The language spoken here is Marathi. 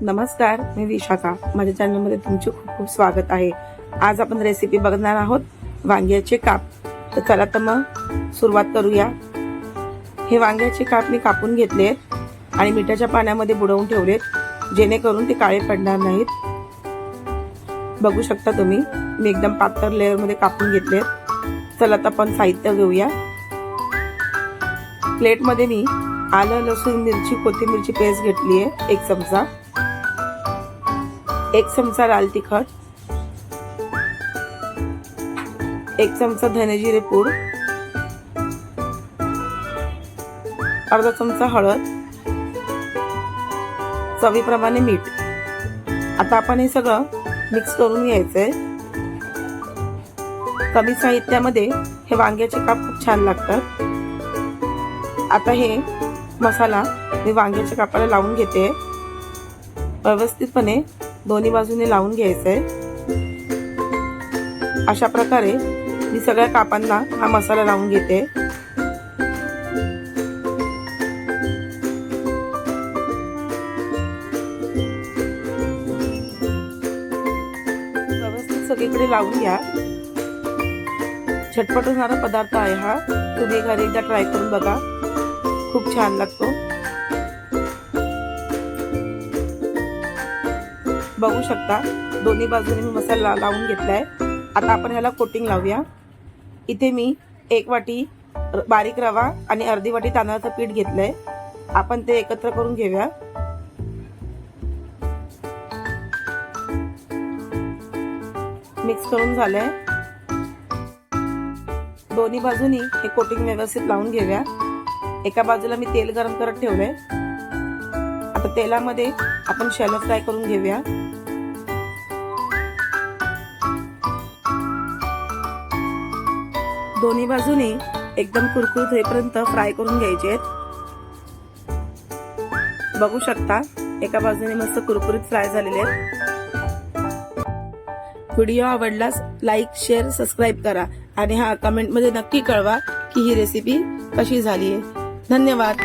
नमस्कार, मी विशाखा. माझ्या चॅनलमध्ये तुमचे खूप खूप स्वागत आहे. आज आपण रेसिपी बघणार आहोत वांग्याचे काप. तर चला तर मग सुरुवात करूया. हे वांग्याचे काप मी कापून घेतलेत आणि मिठाच्या पाण्यामध्ये बुडवून ठेवलेत, जेणेकरून ते काळे पडणार नाहीत. बघू शकता तुम्ही, मी एकदम पातळ लेअर मध्ये कापून घेतलेत. चला तर आपण साहित्य घेऊया. प्लेट मध्ये मी आलं, लसूण, मिरची, कोथिंबीरची पेस्ट घेतली आहे 1 चमचा. 1 चमचा लाल तिखट, 1 चमचा धने जिरे पूड, अर्धा चमचा हळद, चवीप्रमाणे मीठ. आता आपण हे सगळं मिक्स करून घ्यायचंय. कमी साहित्यामध्ये हे वांग्याचे काप खूप छान लागतात. आता हे मसाला मी वांग्याच्या कापाला लावून घेते. व्यवस्थितपणे दोन्ही बाजूने लावून घ्यायचंय. अशा प्रकारे मी सगळ्या कापांना हा मसाला लावून घेते. व्यवस्थित सगळीकडे लावून घ्या. झटपट होणारा पदार्थ आहे हा. तुम्ही घरी एकदा ट्राय करून बघा, खूप छान लागतो. बघू शकता दोन्ही बाजूने मी मसाला लावून घेतलाय. आता आपण ह्याला कोटिंग लावूया. इथे मी 1 वाटी बारीक रवा आणि अर्धी वाटी तांदळाचं पीठ घेतलंय. आपण ते एकत्र करून घेऊया. मिक्स करून झालंय. दोन्ही बाजूनी हे कोटिंग व्यवस्थित लावून घेऊया. एका बाजूला मी तेल गरम करत ठेवलंय. आता तेलामध्ये आपण शॅलो फ्राय करून घेऊया. दोन्ही बाजूनी एकदम कुरकुरीत होईपर्यंत फ्राय करून घ्यायचे आहेत. बघू शकता एका बाजूने मस्त कुरकुरीत फ्राय झालेले आहेत. व्हिडिओ आवडल्यास लाईक, शेअर, सबस्क्राईब करा आणि कमेंट मध्ये नक्की कळवा की ही रेसिपी कशी झाली आहे. धन्यवाद.